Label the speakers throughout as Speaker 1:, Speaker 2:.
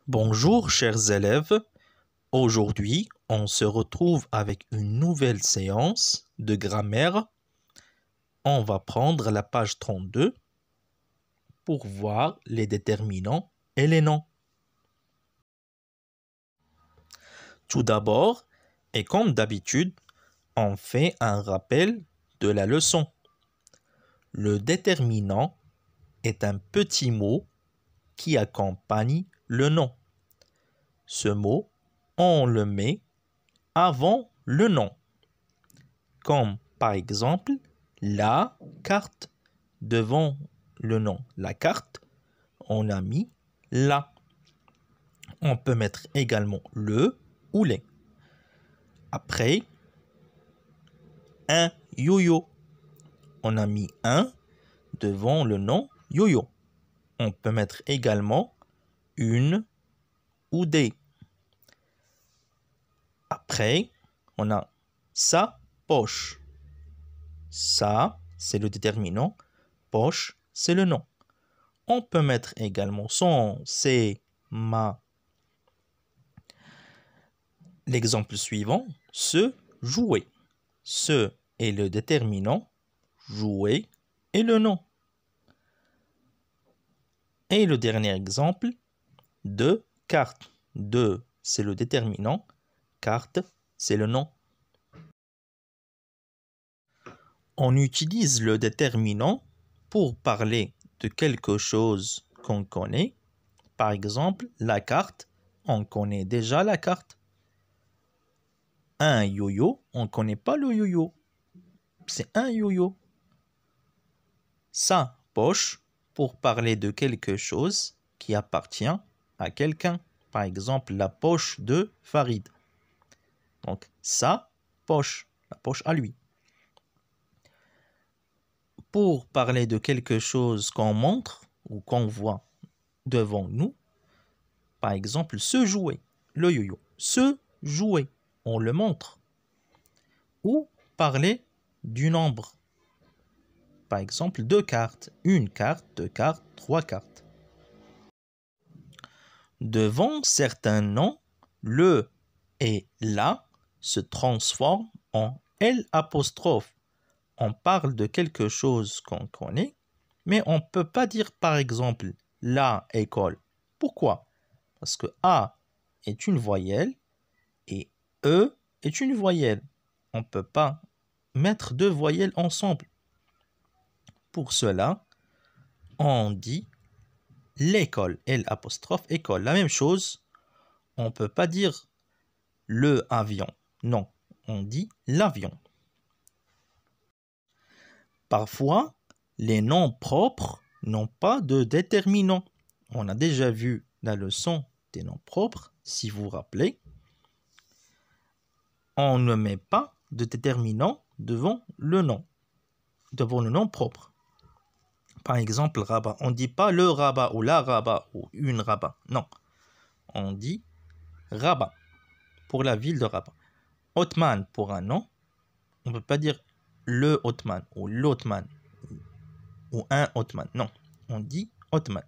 Speaker 1: Bonjour chers élèves, aujourd'hui on se retrouve avec une nouvelle séance de grammaire. On va prendre la page 32 pour voir les déterminants et les noms. Tout d'abord, et comme d'habitude, on fait un rappel de la leçon. Le déterminant est un petit mot qui accompagne le nom. Ce mot, on le met avant le nom, comme par exemple la carte. Devant le nom la carte, on a mis la. On peut mettre également le ou les. Après, un yo-yo. On a mis un devant le nom yo-yo. On peut mettre également une ou des. Après, on a sa poche. Ça, c'est le déterminant. Poche, c'est le nom. On peut mettre également son, c'est, ma. L'exemple suivant, se jouer. Ce est le déterminant. Jouer est le nom. Et le dernier exemple, de carte. De, c'est le déterminant. Carte, c'est le nom. On utilise le déterminant pour parler de quelque chose qu'on connaît. Par exemple, la carte, on connaît déjà la carte. Un yo-yo, on ne connaît pas le yo-yo. C'est un yo-yo. Sa poche, pour parler de quelque chose qui appartient à quelqu'un. Par exemple, la poche de Farid. Donc, sa poche, la poche à lui. Pour parler de quelque chose qu'on montre ou qu'on voit devant nous, par exemple, se jouer, le yo-yo. Se jouer, on le montre. Ou parler du nombre. Par exemple, deux cartes, une carte, deux cartes, trois cartes. Devant certains noms, le et la se transforment en L'. On parle de quelque chose qu'on connaît, mais on ne peut pas dire par exemple la école. Pourquoi? Parce que A est une voyelle et E est une voyelle. On ne peut pas mettre deux voyelles ensemble. Pour cela, on dit l'école, L', école. La même chose, on ne peut pas dire le avion. Non, on dit l'avion. Parfois, les noms propres n'ont pas de déterminant. On a déjà vu la leçon des noms propres, si vous vous rappelez. On ne met pas de déterminant devant le nom propre. Par exemple, rabat. On ne dit pas le rabat ou la rabat ou une rabat. Non, on dit rabat pour la ville de Rabat. Othman pour un nom. On ne peut pas dire le Othman ou l'Othman ou un Othman. Non, on dit Othman.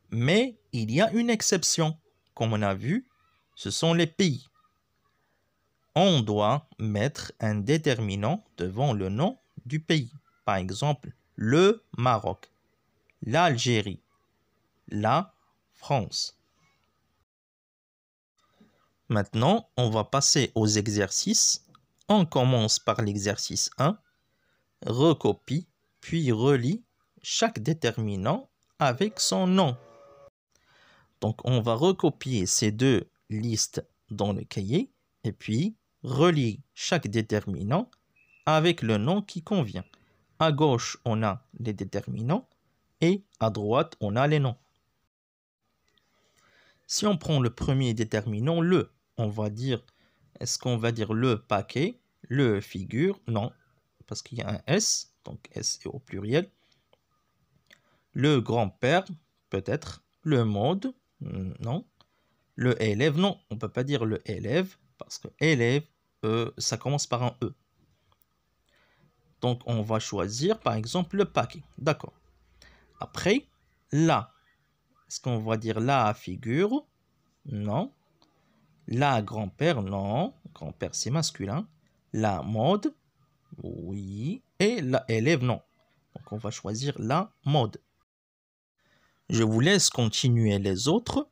Speaker 1: Mais il y a une exception. Comme on a vu, ce sont les pays. On doit mettre un déterminant devant le nom du pays. Par exemple, le Maroc, l'Algérie, la France. Maintenant, on va passer aux exercices. On commence par l'exercice 1. Recopie, puis relie chaque déterminant avec son nom. Donc, on va recopier ces deux listes dans le cahier et puis relie chaque déterminant avec le nom qui convient. À gauche, on a les déterminants et à droite, on a les noms. Si on prend le premier déterminant, le, on va dire, est-ce qu'on va dire le paquet, le figure? Non, parce qu'il y a un S, donc S est au pluriel. Le grand-père, peut-être. Le mode, non. Le élève, non, on ne peut pas dire le élève, parce que élève, ça commence par un E. Donc, on va choisir, par exemple, le paquet. D'accord. Après, là, Est-ce qu'on va dire la figure? Non. La grand-père? Non. Grand-père, c'est masculin. La mode? Oui. Et la élève? Non. Donc, on va choisir la mode. Je vous laisse continuer les autres.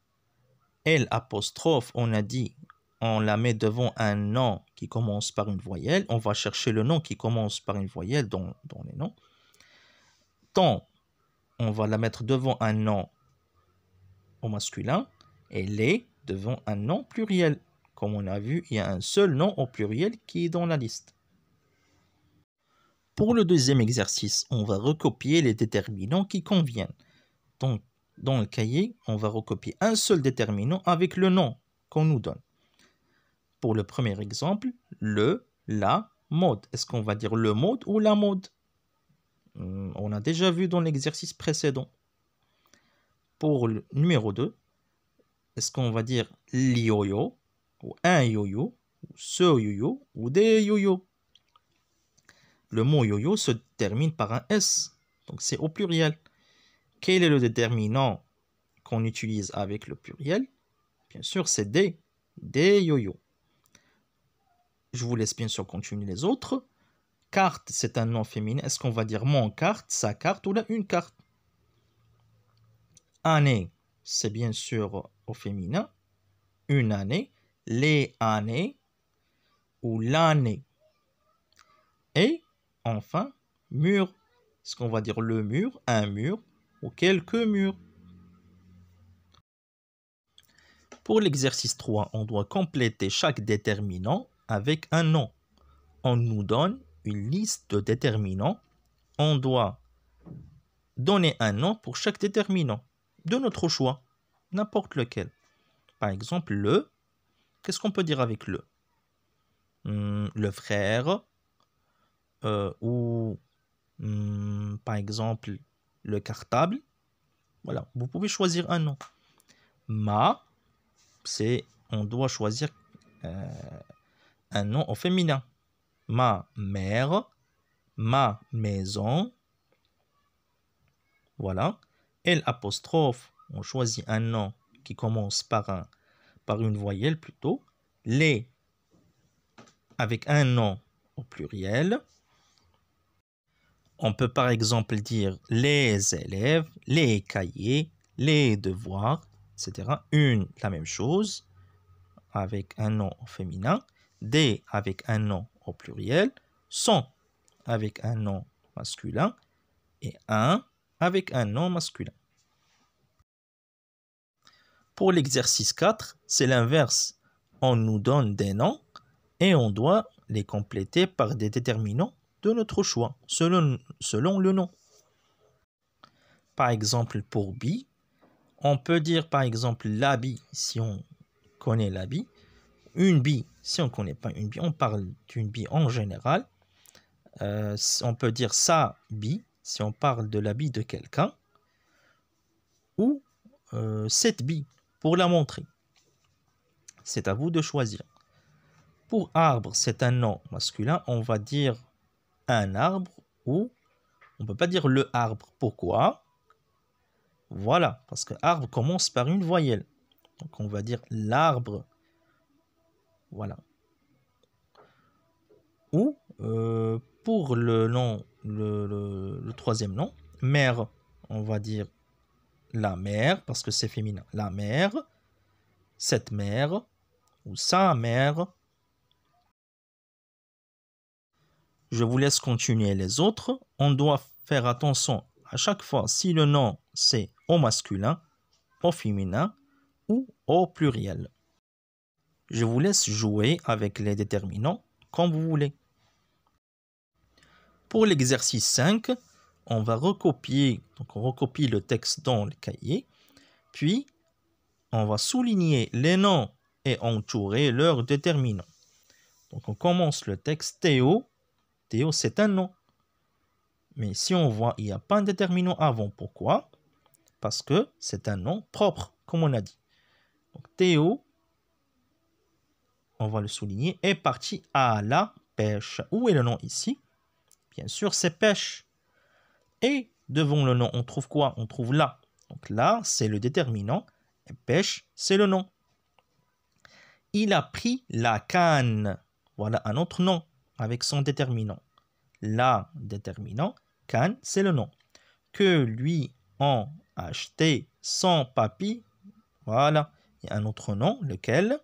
Speaker 1: L apostrophe, on a dit, on la met devant un nom qui commence par une voyelle. On va chercher le nom qui commence par une voyelle dans les noms. Ton, on va la mettre devant un nom au masculin. Et les devant un nom pluriel. Comme on a vu, il y a un seul nom au pluriel qui est dans la liste. Pour le deuxième exercice, on va recopier les déterminants qui conviennent. Donc, dans le cahier, on va recopier un seul déterminant avec le nom qu'on nous donne. Pour le premier exemple, le, la, mode. Est-ce qu'on va dire le mode ou la mode? On a déjà vu dans l'exercice précédent. Pour le numéro 2, est-ce qu'on va dire l'yo-yo, ou un yo-yo, ou ce yo-yo, ou des yo-yo? Le mot yo-yo se termine par un S, donc c'est au pluriel. Quel est le déterminant qu'on utilise avec le pluriel? Bien sûr, c'est des yo-yo. Je vous laisse bien sûr continuer les autres. Carte, c'est un nom féminin. Est-ce qu'on va dire mon carte, sa carte ou là une carte? Année, c'est bien sûr au féminin. Une année, les années ou l'année. Et enfin, mur. Est-ce qu'on va dire le mur, un mur ou quelques murs? Pour l'exercice 3, on doit compléter chaque déterminant avec un nom. On nous donne une liste de déterminants. On doit donner un nom pour chaque déterminant de notre choix, n'importe lequel. Par exemple, le. Qu'est-ce qu'on peut dire avec le? Le frère. Ou par exemple le cartable. Voilà, vous pouvez choisir un nom. Ma, on doit choisir un nom au féminin. Ma mère, ma maison. Voilà. L apostrophe, on choisit un nom qui commence par une voyelle plutôt. Les, avec un nom au pluriel. On peut par exemple dire les élèves, les cahiers, les devoirs, etc. Une, la même chose, avec un nom au féminin. Des, avec un nom au pluriel. Sont, avec un nom masculin. Et un, avec un nom masculin. Pour l'exercice 4, c'est l'inverse. On nous donne des noms et on doit les compléter par des déterminants de notre choix, selon le nom. Par exemple, pour bille, on peut dire par exemple l'habit si on connaît l'habit. Une bille, si on ne connaît pas une bille, on parle d'une bille en général. On peut dire sa bille si on parle de l'habit de quelqu'un. Ou cette bille pour la montrer. C'est à vous de choisir. Pour arbre, c'est un nom masculin. On va dire un arbre ou on ne peut pas dire le arbre. Pourquoi? Voilà, parce que arbre commence par une voyelle. Donc on va dire l'arbre. Voilà. Ou pour le nom, le troisième nom, mère, on va dire la mère, parce que c'est féminin. La mère, cette mère, ou sa mère. Je vous laisse continuer les autres. On doit faire attention à chaque fois si le nom c'est au masculin, au féminin ou au pluriel. Je vous laisse jouer avec les déterminants comme vous voulez. Pour l'exercice 5, on va recopier, donc on recopie le texte dans le cahier, puis on va souligner les noms et entourer leurs déterminants. Donc on commence le texte Théo. Théo, c'est un nom. Mais si on voit, il n'y a pas un déterminant avant. Pourquoi? Parce que c'est un nom propre, comme on a dit. Donc Théo, on va le souligner, est parti à la pêche. Où est le nom ici? Bien sûr, c'est pêche. Et devant le nom, on trouve quoi? On trouve la. Donc là, c'est le déterminant. Et pêche, c'est le nom. Il a pris la canne. Voilà un autre nom avec son déterminant. La déterminant, canne, c'est le nom. Que lui ont acheté son papy. Voilà, il y a un autre nom, lequel?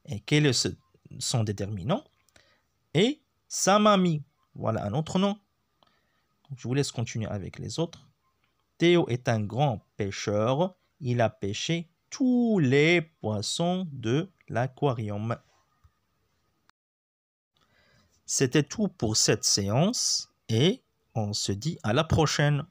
Speaker 1: Et quel est son déterminant? Et sa mamie. Voilà un autre nom. Je vous laisse continuer avec les autres. Théo est un grand pêcheur. Il a pêché tous les poissons de l'aquarium. C'était tout pour cette séance et on se dit à la prochaine.